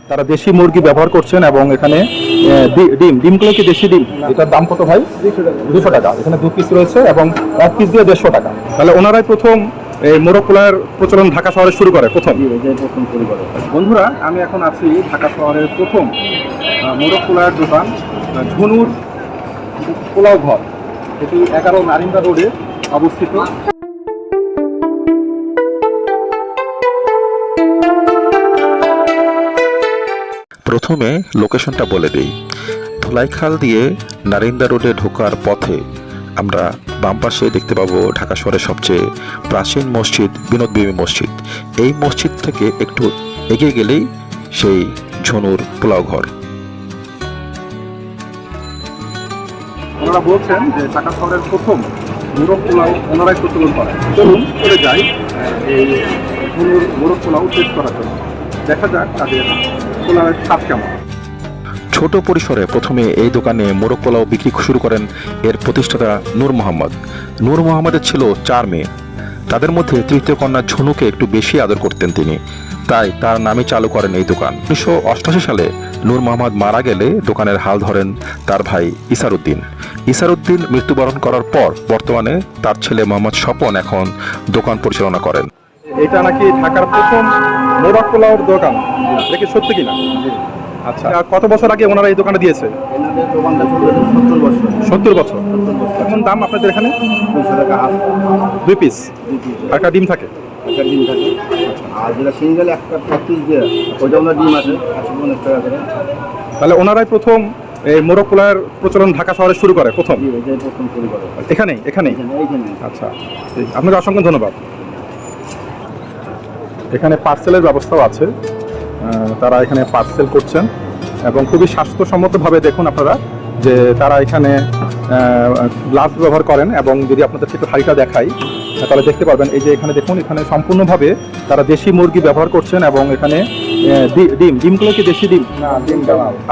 তারা দেশি মুরগি ব্যবহার করছেন এবং এখানে ডিমগুলো কি দেশি ডিম? এটার দাম কত ভাই? 200 টাকা। এখানে 2 পিস রয়েছে এবং 1 পিস দিয়ে 150 টাকা। তাহলে ওনারাই প্রথম এই মোরগ পোলাওয়ের প্রচলন ঢাকা শহরে শুরু করে প্রথম। বন্ধুরা, আমি এখন আছি ঢাকা শহরের প্রথম মোরগ পোলাওয়ের দোকান ঝুনুর পোলাও ঘর। এটি 11 নারিন্দা রোডে অবস্থিত। প্রথমে লোকেশনটা বলে দিই। ধুলাইখাল দিয়ে নারিন্দা রোডে ঢোকার পথে আমরা বাম পাশে দেখতে পাবো ঢাকা শহরের সবচেয়ে প্রাচীন মসজিদ বিনোদ বিবি মসজিদ। এই মসজিদ থেকে একটু এগিয়ে গেলেই সেই ঝুনুর পোলাও ঘর। ওনারা বলছেন যে ঢাকা শহরের প্রথম মোরগ পোলাও ওনারাই প্রচলন করেন। চলুন চলে যাই এই ঝুনুর মোরগ পোলাও টেস্ট করার জন্য। দেখা যাক তাদের পোলাওয়ের স্বাদ কেমন। ছোট পরিসরে প্রথমে এই দোকানে মোরগ পোলাও বিক্রি শুরু করেন এর প্রতিষ্ঠাতা নূর মোহাম্মদ। নূর মোহাম্মদের ছিল 4 মেয়ে। তাদের মধ্যে তৃতীয় কন্যা ঝুনুকে একটু বেশি আদর করতেন তিনি, তাই তার নামে চালু করেন এই দোকান। 1988 সালে নূর মোহাম্মদ মারা গেলে দোকানের হাল ধরেন তার ভাই ইসারউদ্দিন। ইসারউদ্দিন মৃত্যুবরণ করার পর বর্তমানে তার ছেলে মোহাম্মদ স্বপন এখন দোকান পরিচালনা করেন। এটা নাকি ঢাকার প্রথম মোরগ পোলাওর দোকান, এটা কি সত্যি কিনা? আচ্ছা, কত বছর আগে ওনারা এই দোকানে দিয়েছে? 70 বছর। এখন দাম আপনাদের এখানে 2 পিস একটা ডিম থাকে। আর যেটা সিঙ্গেল একটা 35 দিয়ে ওইটা ওনার ডিম আছে 150 টাকা করে। তাহলে ওনারাই প্রথম এই মোরগ পোলাওয়ের প্রচলন ঢাকা শহরে শুরু করে প্রথম। এখানেই। আচ্ছা, আপনাকে অসংখ্য ধন্যবাদ। এখানে পার্সেলের ব্যবস্থাও আছে, তারা এখানে পার্সেল করছেন এবং খুবই স্বাস্থ্যসম্মতভাবে দেখুন আপনারা যে তারা এখানে গ্লাস ব্যবহার করেন। এবং যদি আপনাদের একটু হাঁড়িটা দেখাই তাহলে দেখতে পারবেন, এই যে এখানে দেখুন, এখানে সম্পূর্ণভাবে তারা দেশি মুরগি ব্যবহার করছেন এবং এখানে ডিমগুলো কি দেশি ডিম?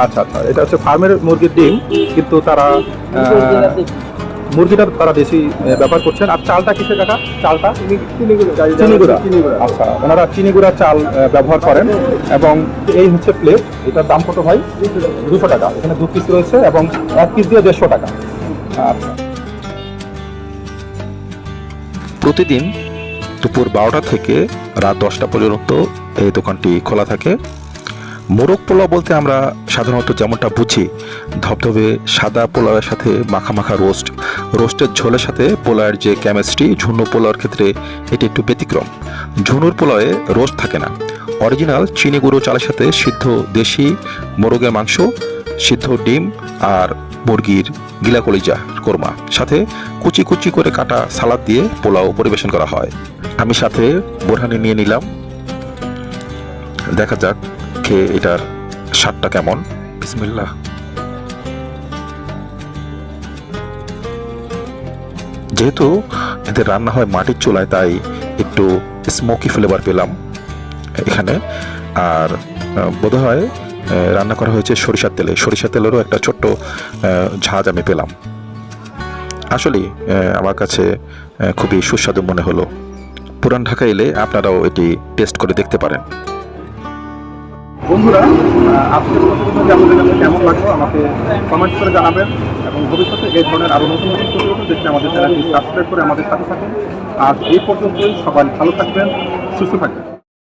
আচ্ছা, এটা হচ্ছে ফার্মের মুরগির ডিম, কিন্তু তারা মুরগিটা তারা দেশি ব্যবহার করছেন। আর চালটা কিসের কাকা? চালটা চিনি গুঁড়া। আচ্ছা, ওনারা চিনি গুঁড়া চাল ব্যবহার করেন এবং এই হচ্ছে প্লেট। এটার দাম কত ভাই? 200 টাকা। এখানে 2 পিস রয়েছে এবং 1 পিস দিয়ে 150 টাকা। আচ্ছা, প্রতিদিন দুপুর 12টা থেকে রাত 10টা পর্যন্ত এই দোকানটি খোলা থাকে। মোরগ পোলাও বলতে আমরা সাধারণত যেমনটা বুঝি, ধবধবে সাদা পোলাওয়ের সাথে মাখা রোস্টের ঝোলের সাথে পোলাওয়ের যে কেমিস্ট্রি, ঝুনুর পোলাওয়ের ক্ষেত্রে এটি একটু ব্যতিক্রম। ঝুনুর পোলাওয়ে রোস্ট থাকে না, অরিজিনাল চিনি গুঁড়ো চালের সাথে সিদ্ধ দেশি মোরগের মাংস, সিদ্ধ ডিম আর মুরগির গিলা কলিজা কোরমা, সাথে কুচি কুচি করে কাটা সালাদ দিয়ে পোলাও পরিবেশন করা হয়। আমি সাথে বোরহানি নিয়ে নিলাম, দেখা যাক খেয়ে এটার স্বাদটা কেমন। বিসমিল্লাহ। যেহেতু এদের রান্না হয় মাটির চুলায়, তাই একটু স্মোকি ফ্লেভার পেলাম এখানে। আর বোধহয় রান্না করা হয়েছে সরিষার তেলেরও একটা ছোট্ট ঝাঁজ আমি পেলাম। আসলে আমার কাছে খুবই সুস্বাদু মনে হলো। পুরান ঢাকা এলে আপনারাও এটি টেস্ট করে দেখতে পারেন। বন্ধুরা, আজকের প্রতিবেদনটি আপনাদের কাছে কেমন লাগলো আমাকে কমেন্ট করে জানাবেন এবং ভবিষ্যতে এই ধরনের আরও নতুন প্রতিবেদন দেখতে আমাদের চ্যানেলটি সাবস্ক্রাইব করে আমাদের সাথে থাকুন। আর এই পর্যন্তই, সবাই ভালো থাকবেন, সুস্থ থাকবেন।